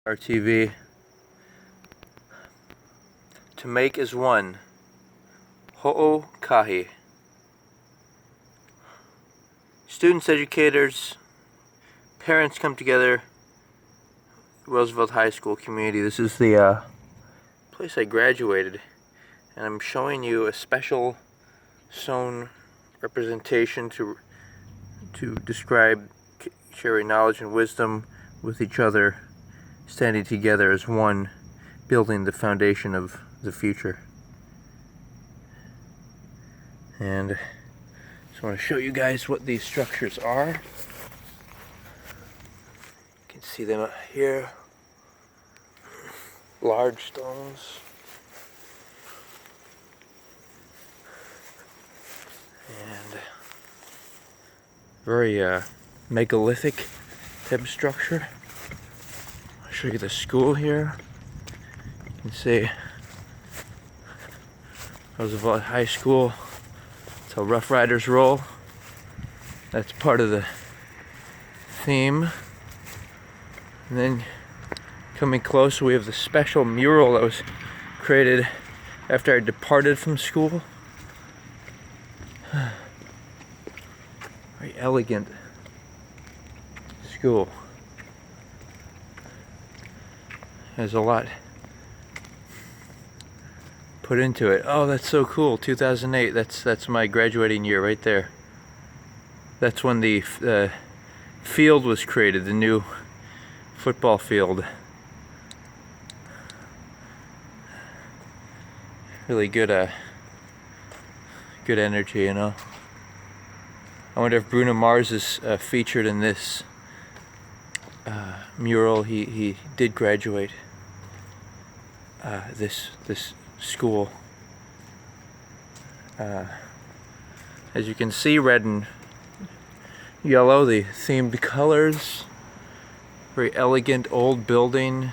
RTV. To make as one. Ho'okahi. Students, educators, parents come together. Roosevelt High School community. This is the place I graduated, and I'm showing you a special sewn representation to describe sharing knowledge and wisdom with each other, standing together as one, building the foundation of the future. And I just want to show you guys what these structures are. You can see them out here. Large stones. And very megalithic type of structure. I'll show you the school here. You can see Roosevelt High School. That's how Rough Riders roll. That's part of the theme. And then coming close, we have the special mural that was created after I departed from school. Very elegant school. There's a lot put into it. Oh, that's so cool. 2008. That's my graduating year right there. That's when the field was created, the new football field. Really good good energy, you know. I wonder if Bruno Mars is featured in this mural. He did graduate this school. As you can see, red and yellow, the themed colors. Very elegant old building.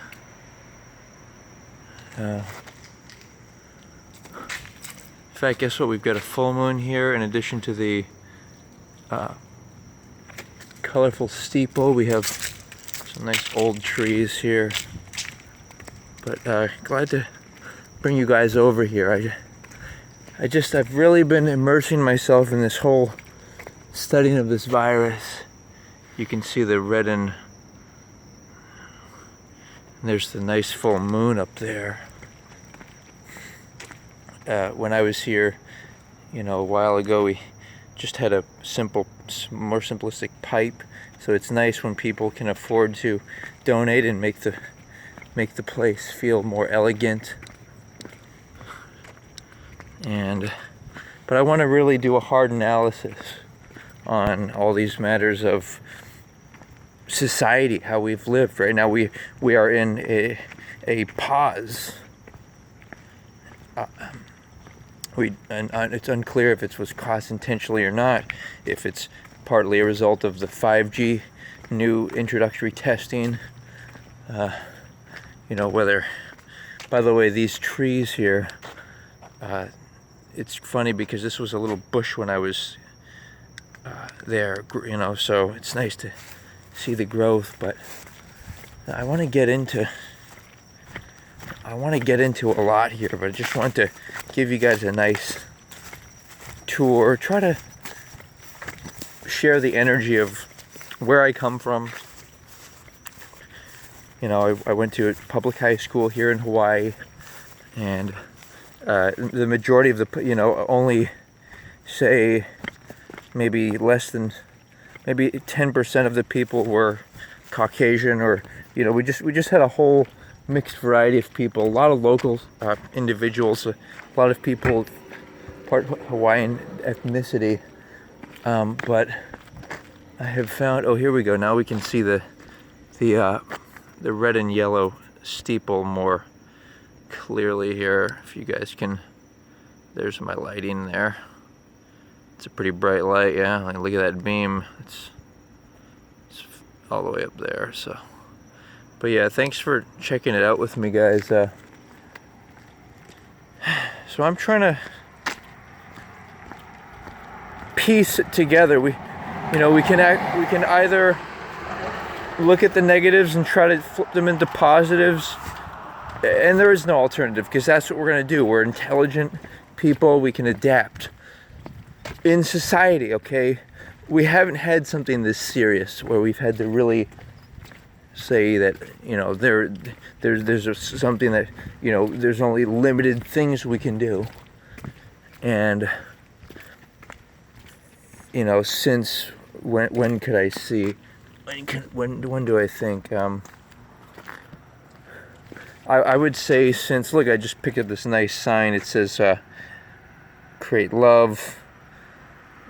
In fact, guess what? We've got a full moon here in addition to the colorful steeple. We have some nice old trees here. But glad to bring you guys over here. I've really been immersing myself in this whole studying of this virus. You can see the red and there's the nice full moon up there. When I was here, you know, a while ago, we just had a more simplistic pipe. So it's nice when people can afford to donate and make the place feel more elegant. But I want to really do a hard analysis on all these matters of society, how we've lived. Right now we are in a pause. It's unclear if it was caused intentionally or not, if it's partly a result of the 5G new introductory testing. You know, whether, by the way, these trees here, it's funny because this was a little bush when I was there, you know, so it's nice to see the growth. But I want to get into a lot here, but I just want to give you guys a nice tour, try to share the energy of where I come from. You know, I went to a public high school here in Hawaii, and the majority of only say maybe 10% of the people were Caucasian, or, you know, we just had a whole mixed variety of people, a lot of local individuals, a lot of people part Hawaiian ethnicity, but I have found, oh, here we go, now we can see the red and yellow steeple more clearly here. If you guys can, there's my lighting there. It's a pretty bright light, yeah. Like, look at that beam. It's all the way up there. So, but yeah, thanks for checking it out with me, guys. So I'm trying to piece it together. We can either look at the negatives and try to flip them into positives. And there is no alternative, because that's what we're going to do. We're intelligent people. We can adapt. In society, okay, we haven't had something this serious where we've had to really say that, you know, there's something that, you know, there's only limited things we can do. And, you know, since when could I see, when do I think, I would say since, look, I just picked up this nice sign. It says, create love.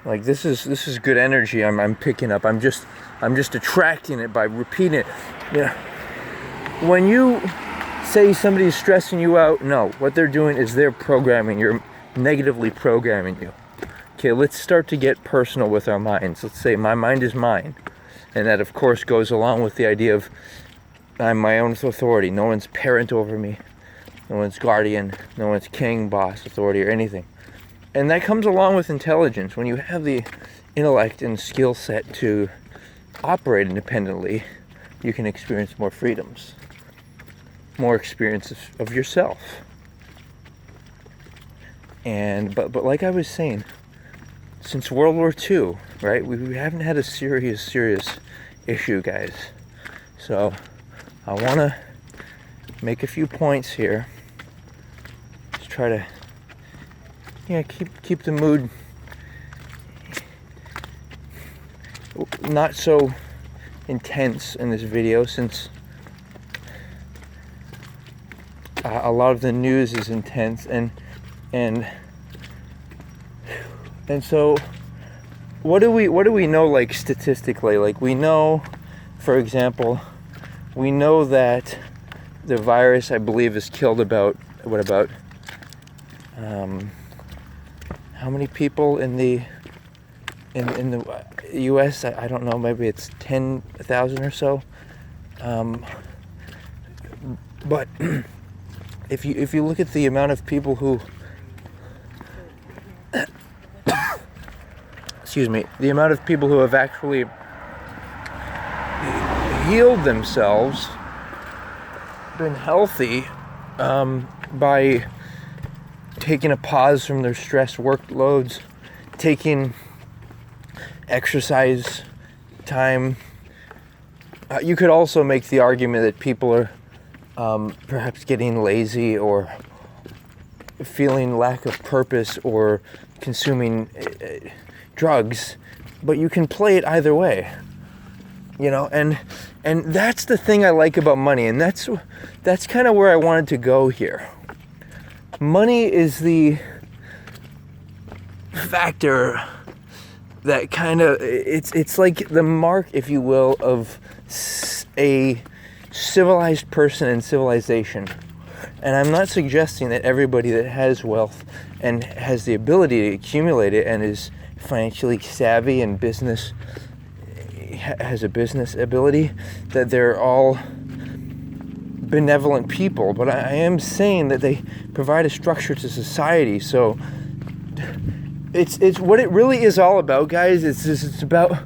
Like, this is good energy I'm picking up. I'm just attracting it by repeating it. Yeah. When you say somebody's stressing you out, no, what they're doing is they're programming. You're negatively programming you. Okay, let's start to get personal with our minds. Let's say my mind is mine. And that, of course, goes along with the idea of I'm my own authority. No one's parent over me. No one's guardian. No one's king, boss, authority, or anything. And that comes along with intelligence. When you have the intellect and skill set to operate independently, you can experience more freedoms, more experiences of yourself. And but like I was saying, since World War II, right, we haven't had a serious issue, guys. So I want to make a few points here. Just try to, yeah, keep the mood not so intense in this video, since a lot of the news is intense, and so what do we know, like, statistically? Like, we know, for example, we know that the virus, I believe, has killed about how many people in the U.S.? I don't know. Maybe it's 10,000 or so. But if you look at the amount of people who the amount of people who have actually healed themselves, been healthy, by taking a pause from their stress workloads, taking exercise time. You could also make the argument that people are perhaps getting lazy, or feeling lack of purpose, or consuming drugs, but you can play it either way, you know, and that's the thing I like about money, and that's kind of where I wanted to go here. Money is the factor that kind of, it's like the mark, if you will, of a civilized person and civilization. And I'm not suggesting that everybody that has wealth and has the ability to accumulate it and is financially savvy and has a business ability, that they're all benevolent people. But I am saying that they provide a structure to society. So it's what it really is all about, guys. It's about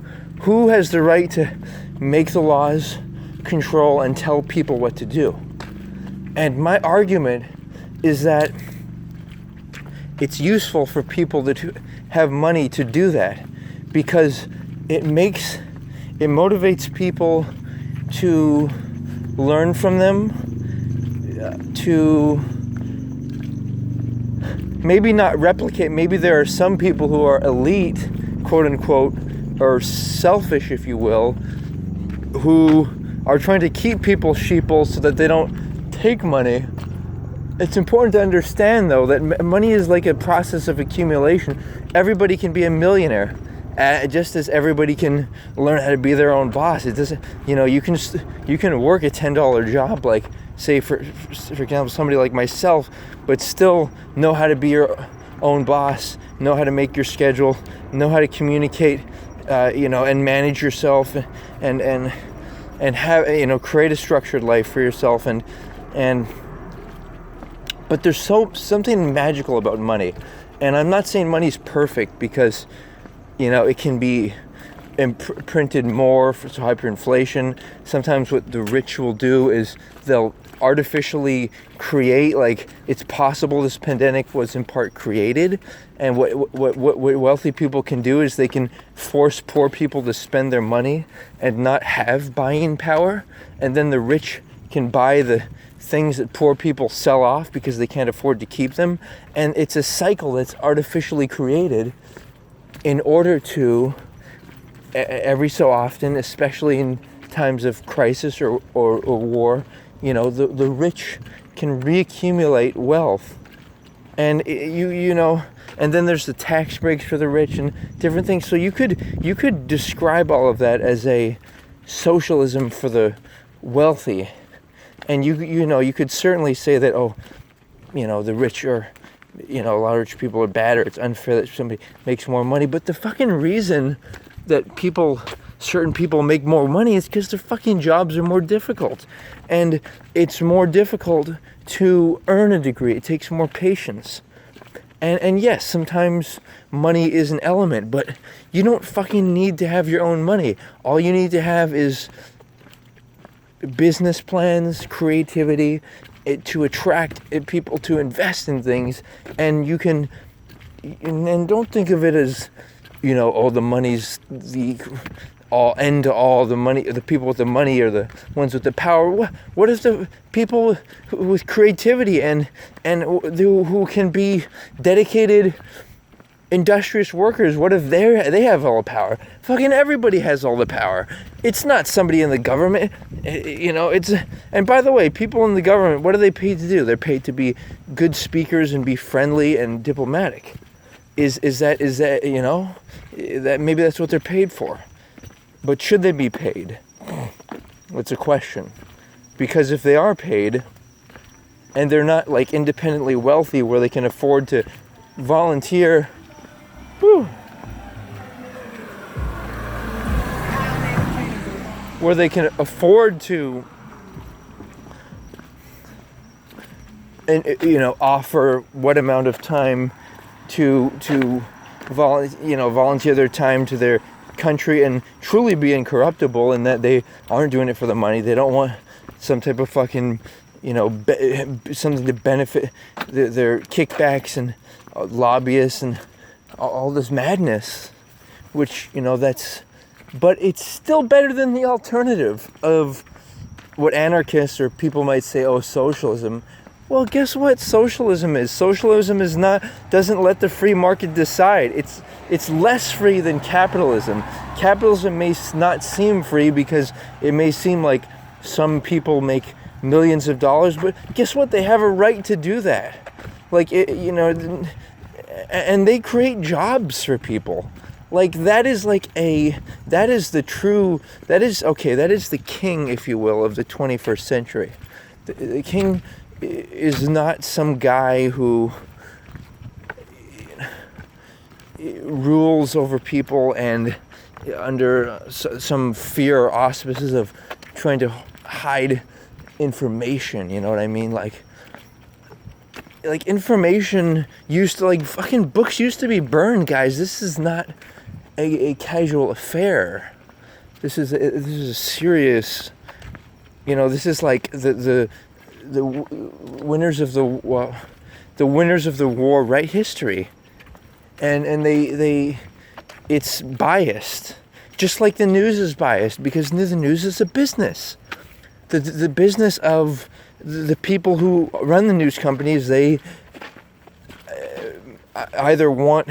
who has the right to make the laws, control, and tell people what to do. And my argument is that it's useful for people that have money to do that, because it motivates people to learn from them, to maybe not replicate. Maybe there are some people who are elite, quote unquote, or selfish, if you will, who are trying to keep people sheeple so that they don't take money. It's important to understand, though, that money is like a process of accumulation. Everybody can be a millionaire, just as everybody can learn how to be their own boss. It doesn't, you know, you can work a $10 job, like, say, for example, somebody like myself, but still know how to be your own boss, know how to make your schedule, know how to communicate, and manage yourself, and have, create a structured life for yourself, but there's something magical about money. And I'm not saying money's perfect, because, it can be printed more for hyperinflation. Sometimes what the rich will do is they'll artificially create, like, it's possible this pandemic was in part created, and what wealthy people can do is they can force poor people to spend their money and not have buying power, and then the rich can buy the things that poor people sell off because they can't afford to keep them. And it's a cycle that's artificially created in order to, every so often, especially in times of crisis or war, you know, the rich can reaccumulate wealth. And you know, and then there's the tax breaks for the rich and different things. So you could describe all of that as a socialism for the wealthy. And you know, you could certainly say that, oh, you know, the rich are, you know, a lot of rich people are bad, or it's unfair that somebody makes more money. But the fucking reason that certain people make more money is because their fucking jobs are more difficult. And it's more difficult to earn a degree. It takes more patience. And yes, sometimes money is an element, but you don't fucking need to have your own money. All you need to have is business plans, creativity, to attract people to invest in things. And you can, and don't think of it as, you know, oh, the money's the end to all. The money, the people with the money are the ones with the power. What if the people with creativity and who can be dedicated, industrious workers, what if they have all the power? Fucking everybody has all the power. It's not somebody in the government, you know. And by the way, people in the government, what are they paid to do? They're paid to be good speakers and be friendly and diplomatic. Is that you know, that maybe that's what they're paid for. But should they be paid? It's a question. Because if they are paid and they're not like independently wealthy where they can afford to volunteer, where they can afford to, and you know, offer what amount of time to volunteer their time to their country and truly be incorruptible, and that they aren't doing it for the money. They don't want some type of fucking, you know, something to benefit their kickbacks and lobbyists and all this madness, which, you know, but it's still better than the alternative of what anarchists or people might say, oh, socialism. Well, guess what socialism is? Socialism doesn't let the free market decide. It's less free than capitalism. Capitalism may not seem free because it may seem like some people make millions of dollars, but guess what? They have a right to do that. Like, you know, and they create jobs for people. Like, that is the king, if you will, of the 21st century. The king is not some guy who rules over people and under some fear or auspices of trying to hide information, you know what I mean? Like information used to, like, fucking books used to be burned, guys. This is not a casual affair. This is a serious, you know, this is like the winners of the war write history, and they it's biased, just like the news is biased, because the news is a business. The business of the people who run the news companies. They either want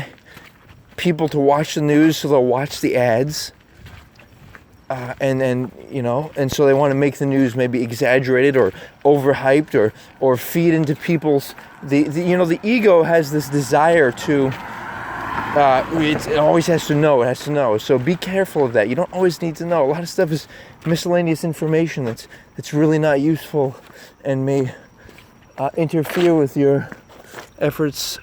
people to watch the news, so they'll watch the ads, and then, you know, and so they want to make the news maybe exaggerated or overhyped or feed into people's the ego has this desire to it always has to know. It has to know. So be careful of that. You don't always need to know. A lot of stuff is miscellaneous information that's really not useful and may interfere with your efforts.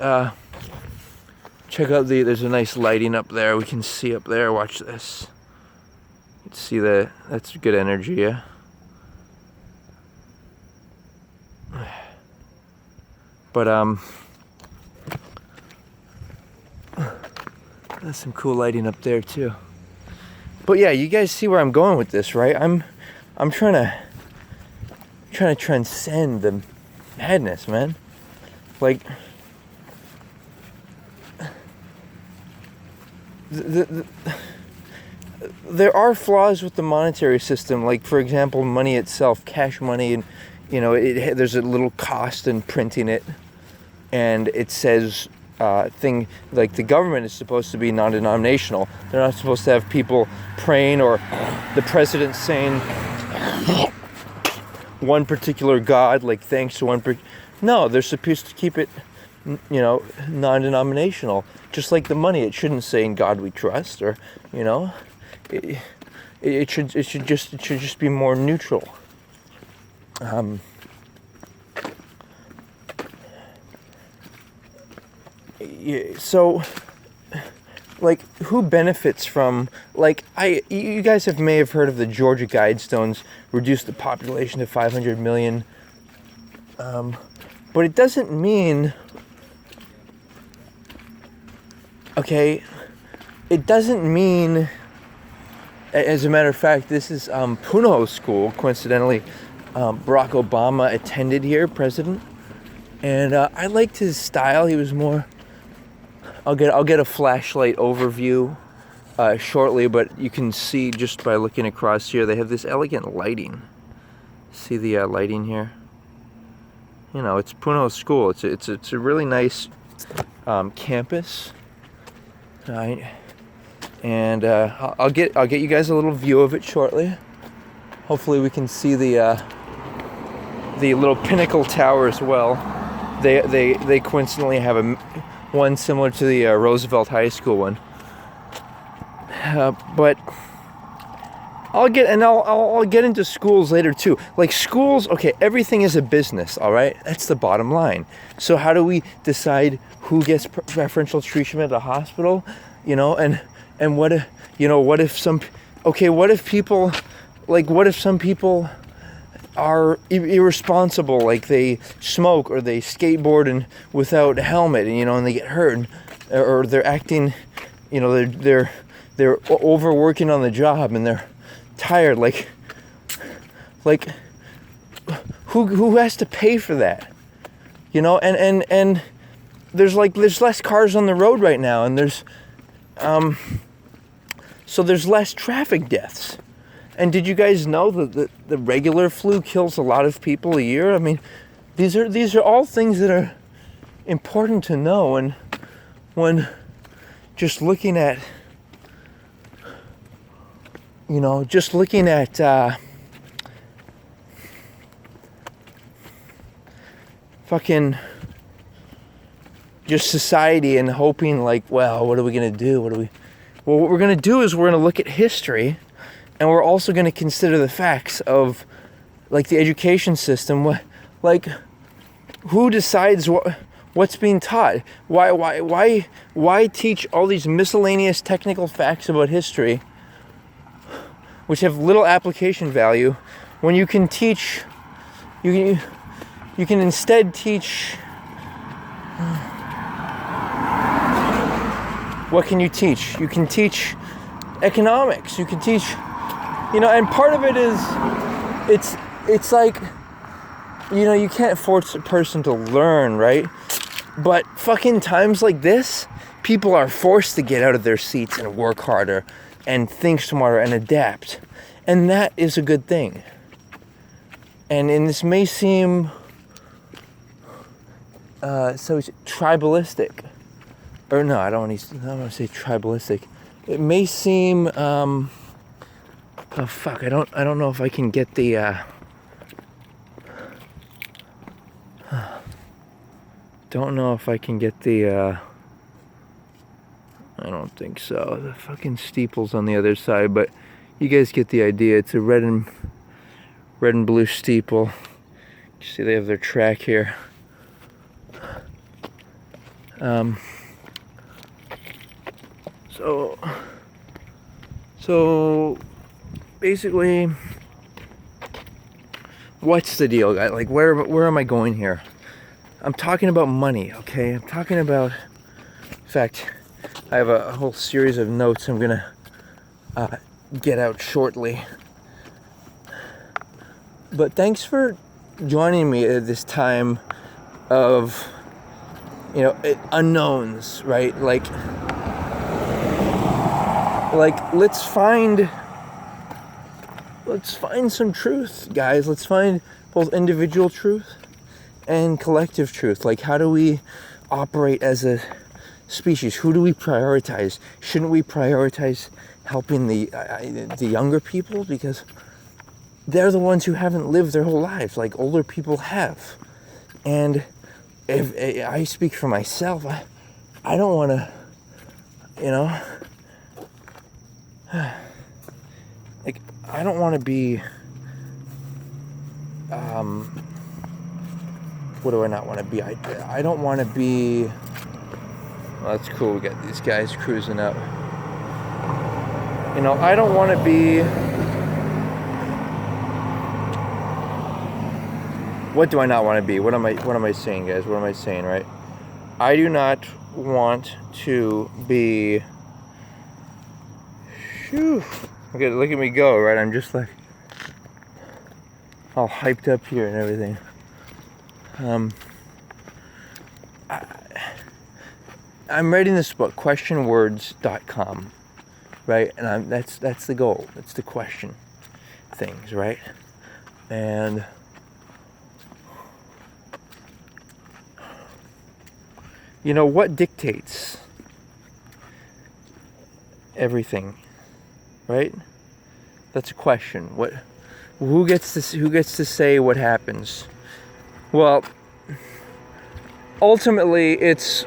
Check out there's a nice lighting up there. We can see up there. Watch this. You can see that. That's good energy, yeah? But, there's some cool lighting up there, too. But yeah, you guys see where I'm going with this, right? I'm trying to transcend the madness, man. Like there are flaws with the monetary system, like for example money itself, cash money, and there's a little cost in printing it, and it says thing like the government is supposed to be non-denominational. They're not supposed to have people praying or the president saying one particular god, like thanks to one no, they're supposed to keep it non-denominational. Just like the money, it shouldn't say in God we trust, or it should just be more neutral. So like, who benefits from, like, you guys may have heard of the Georgia Guidestones, reduced the population to 500 million, but it doesn't mean, okay, it doesn't mean, as a matter of fact, this is Punahou School, coincidentally, Barack Obama attended here, president, and I liked his style. He was more, I'll get a flashlight overview shortly, but you can see just by looking across here, they have this elegant lighting. See the lighting here? It's Punahou School. It's a really nice campus. Right. And I'll get you guys a little view of it shortly. Hopefully we can see the little pinnacle tower as well. They coincidentally have one similar to the Roosevelt High School one. But I'll get into schools later too. Like schools, okay, everything is a business, all right? That's the bottom line. So how do we decide who gets preferential treatment at a hospital? And what if some people are irresponsible, like they smoke or they skateboard and without a helmet, and they get hurt, or they're acting, they're overworking on the job and they're tired, like who has to pay for that? And there's less cars on the road right now, and so there's less traffic deaths. And did you guys know that the regular flu kills a lot of people a year? I mean, these are all things that are important to know. And when just looking at, fucking just society and hoping like, well, what are we gonna do? Well, what we're gonna do is we're gonna look at history. And we're also going to consider the facts of, like, the education system. Like, who decides what's being taught? Why teach all these miscellaneous technical facts about history, which have little application value, when you can teach, you can instead teach. What can you teach? You can teach economics. You can teach. And part of it is, it's like, you can't force a person to learn, right? But fucking times like this, people are forced to get out of their seats and work harder and think smarter and adapt. And that is a good thing. And this may seem so tribalistic. Or no, I don't want to say tribalistic. It may seem oh fuck, I don't know if I can get the don't know if I can get the I don't think so. The fucking steeple's on the other side, but you guys get the idea. It's a red and blue steeple. You see they have their track here. So basically, what's the deal, guys? Like, where am I going here? I'm talking about money, okay? I'm talking about, in fact, I have a whole series of notes I'm gonna get out shortly. But thanks for joining me at this time of, unknowns, right? Like let's find some truth, guys. Let's find both individual truth and collective truth. Like, how do we operate as a species? Who do we prioritize? Shouldn't we prioritize helping the younger people, because they're the ones who haven't lived their whole lives like older people have? And if I speak for myself, I don't want to, like, I don't want to be, what do I not want to be? I don't want to be, well, that's cool, we got these guys cruising up. I don't want to be, what do I not want to be? What am I saying, guys? What am I saying, right? I do not want to be, okay, look at me go, right? I'm just like all hyped up here and everything. I'm writing this book, questionwords.com, right? And that's the goal. It's to question things, right? And what dictates everything, right? That's a question. Who gets to say what happens? Well, ultimately it's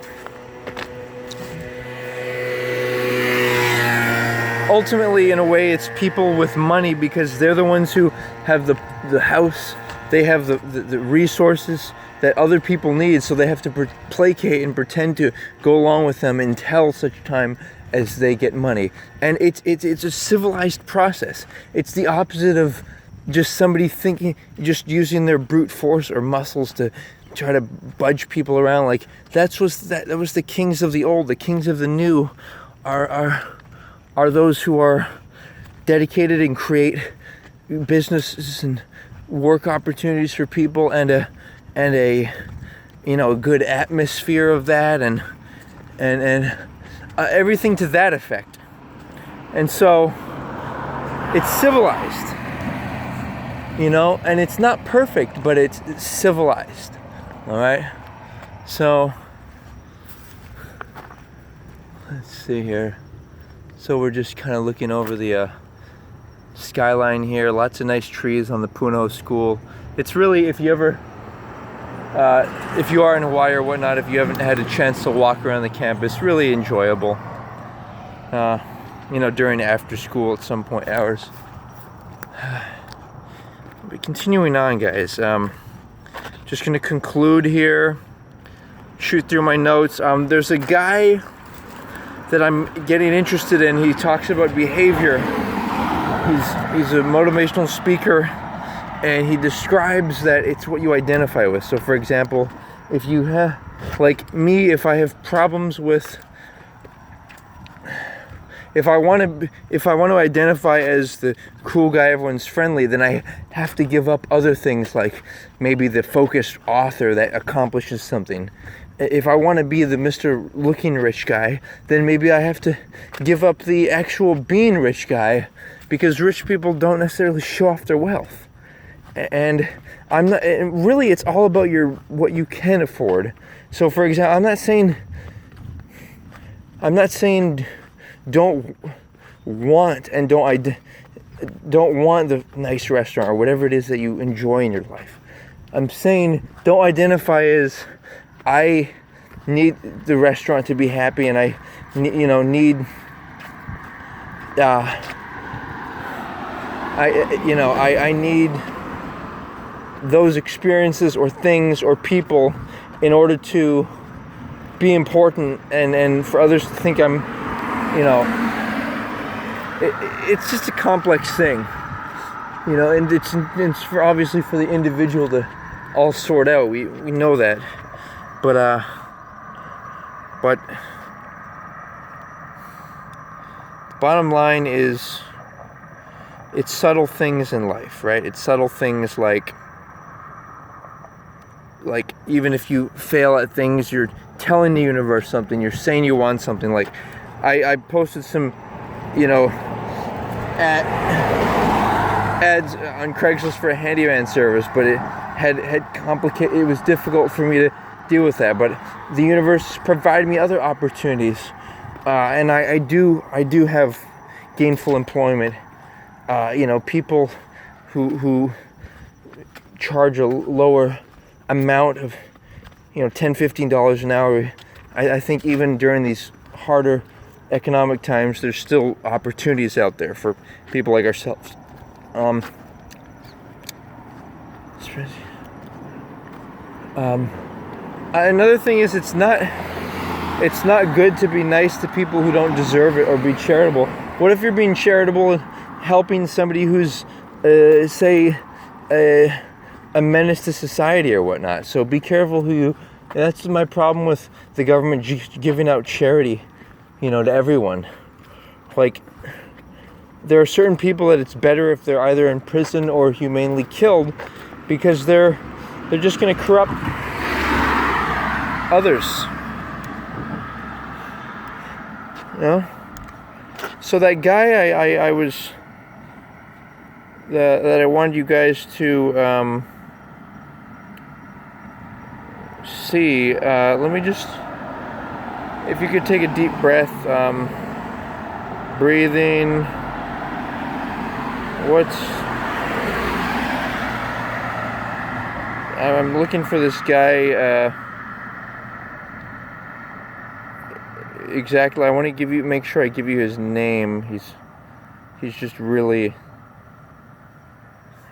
in a way it's people with money, because they're the ones who have the house, they have the resources that other people need, so they have to placate and pretend to go along with them until such time as they get money. And it's a civilized process. It's the opposite of just somebody thinking, just using their brute force or muscles to try to budge people around. Like, that was the kings of the old. The kings of the new are those who are dedicated and create businesses and work opportunities for people, and a good atmosphere of that, and everything to that effect. And so it's civilized, and it's not perfect, but it's civilized. All right. So let's see here. So we're just kind of looking over the skyline here. Lots of nice trees on the Puno School. It's really, if you are in Hawaii or whatnot, if you haven't had a chance to walk around the campus, really enjoyable. During after school at some point hours. But continuing on, guys. Just gonna conclude here. Shoot through my notes. There's a guy that I'm getting interested in. He talks about behavior. He's a motivational speaker, and he describes that it's what you identify with. So, for example, if you have, like me, if I have problems with, if I want to identify as the cool guy, everyone's friendly, then I have to give up other things, like maybe the focused author that accomplishes something. If I want to be the Mr. Looking Rich guy, then maybe I have to give up the actual being rich guy, because rich people don't necessarily show off their wealth. And really, it's all about what you can afford. So, for example, I'm not saying don't want the nice restaurant or whatever it is that you enjoy in your life. I'm saying don't identify as, I need the restaurant to be happy, and I need I need those experiences or things or people in order to be important, and for others to think I'm, it's just a complex thing, and it's obviously for the individual to all sort out. We know that, but bottom line is, it's subtle things in life, right? It's subtle things like even if you fail at things, you're telling the universe something, you're saying you want something. Like I posted some, ads on Craigslist for a handyman service, but it had complicated. It was difficult for me to deal with that. But the universe provided me other opportunities, and I do have gainful employment. People who charge a lower amount of, $10-15 an hour. I think even during these harder economic times, there's still opportunities out there for people like ourselves. Another thing is it's not good to be nice to people who don't deserve it or be charitable. What if you're being charitable and helping somebody who's say a menace to society or whatnot? So be careful who you. That's my problem with the government giving out charity, to everyone. Like, there are certain people that it's better if they're either in prison or humanely killed, because they're just going to corrupt others. So that guy I was that I wanted you guys to see. Let me just, if you could take a deep breath, breathing. I'm looking for this guy. Exactly. I want to make sure I give you his name. He's just really,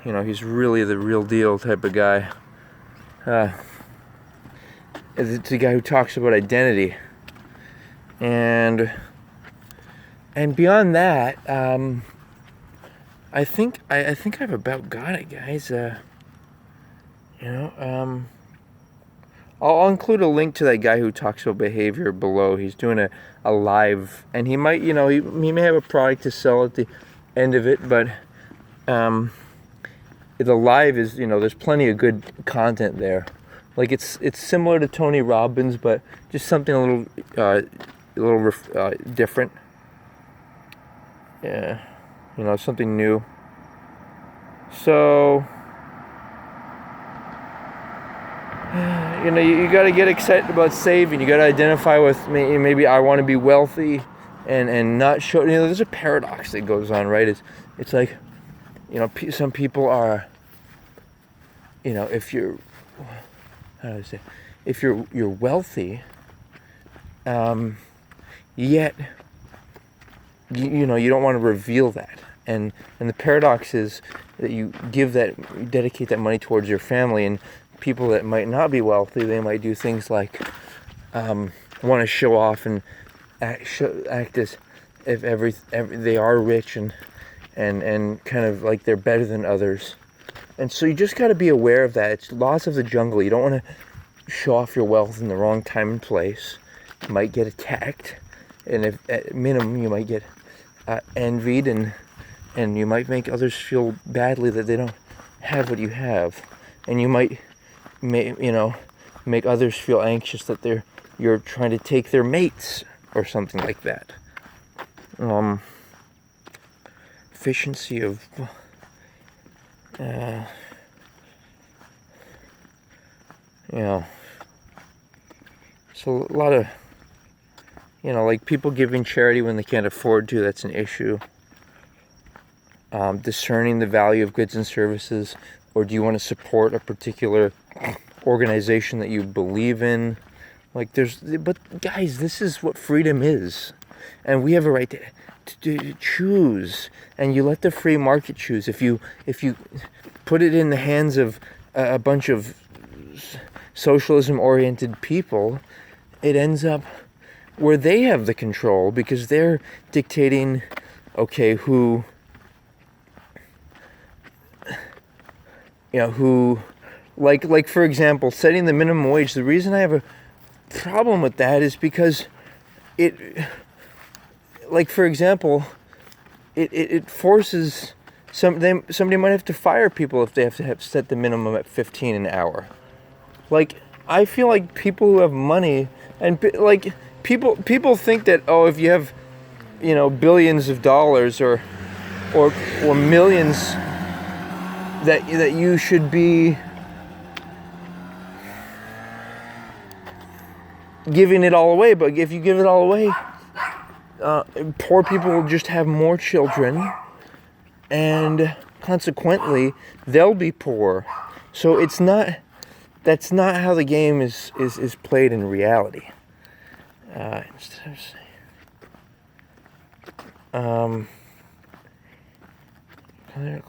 he's really the real deal type of guy. It's a guy who talks about identity, and beyond that, I think I've about got it, guys. I'll include a link to that guy who talks about behavior below. He's doing a live, and he might, he may have a product to sell at the end of it, but the live is, there's plenty of good content there. Like it's similar to Tony Robbins, but just something a little different. Yeah, something new. So, you got to get excited about saving. You got to identify with maybe I want to be wealthy, and not show. There's a paradox that goes on, right? It's like, some people are, if you're, how do I say, if you're wealthy, yet you don't want to reveal that, and the paradox is that you dedicate that money towards your family, and people that might not be wealthy, they might do things like want to show off and act as if they are rich and kind of like they're better than others. And so you just got to be aware of that. It's laws of the jungle. You don't want to show off your wealth in the wrong time and place. You might get attacked, and if at minimum you might get envied, and you might make others feel badly that they don't have what you have, and you might make others feel anxious that you're trying to take their mates or something like that. Efficiency of so a lot of like people giving charity when they can't afford to, that's an issue. Discerning the value of goods and services, or do you want to support a particular organization that you believe in? But guys, this is what freedom is, and we have a right to choose, and you let the free market choose. If you put it in the hands of a bunch of socialism-oriented people, it ends up where they have the control, because they're dictating, who like for example, setting the minimum wage. The reason I have a problem with that is because it forces somebody might have to fire people if they have to set the minimum at 15 an hour. Like, I feel like people who have money and like people think that, oh, if you have, you know, billions of dollars or millions, that you should be giving it all away. But if you give it all away, poor people will just have more children, and consequently they'll be poor. So that's not how the game is played in reality.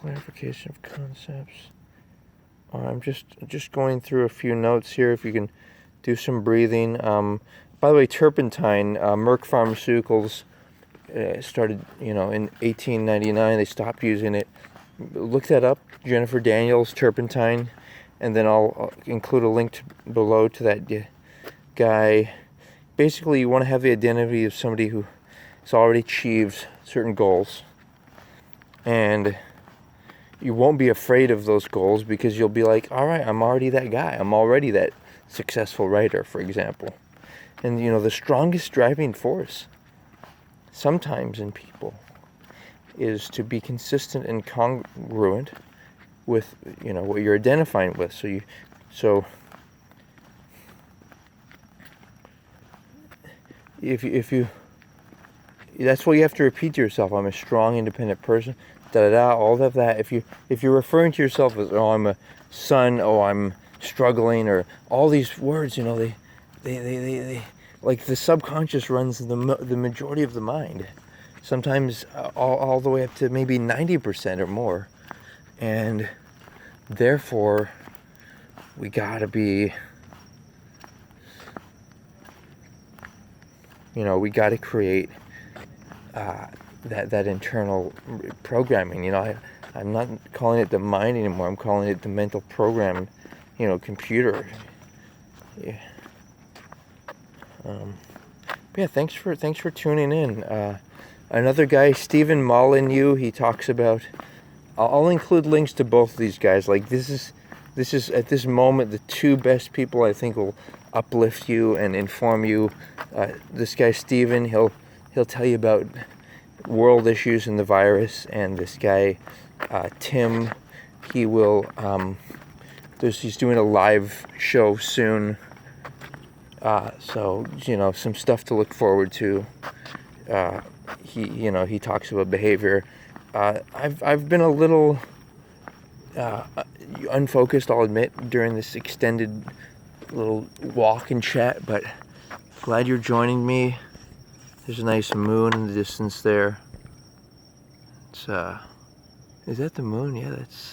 Clarification of concepts. I'm just going through a few notes here. If you can do some breathing. By the way, turpentine, Merck Pharmaceuticals started, in 1899. They stopped using it. Look that up, Jennifer Daniels, turpentine, and then I'll include a link below to that guy. Basically, you want to have the identity of somebody who has already achieved certain goals, and you won't be afraid of those goals because you'll be like, all right, I'm already that guy. I'm already that successful writer, for example. And, the strongest driving force sometimes in people is to be consistent and congruent with, what you're identifying with. So if you that's what you have to repeat to yourself. I'm a strong, independent person. All of that. If you're referring to yourself as, oh, I'm a son, oh, I'm struggling, or all these words, they like, the subconscious runs the majority of the mind. Sometimes all the way up to maybe 90% or more, and therefore we gotta be, we gotta create that internal programming. I'm not calling it the mind anymore. I'm calling it the mental program, computer. Yeah. Thanks for tuning in. Another guy, Stephen Molyneux, he talks about. I'll include links to both of these guys. Like, this is at this moment the two best people I think will uplift you and inform you. This guy Stephen, he'll tell you about world issues and the virus, and this guy Tim, he will he's doing a live show soon. So some stuff to look forward to. He talks about behavior. I've been a little unfocused, I'll admit, during this extended little walk and chat, but glad you're joining me. There's a nice moon in the distance there. It's is that the moon? Yeah, that's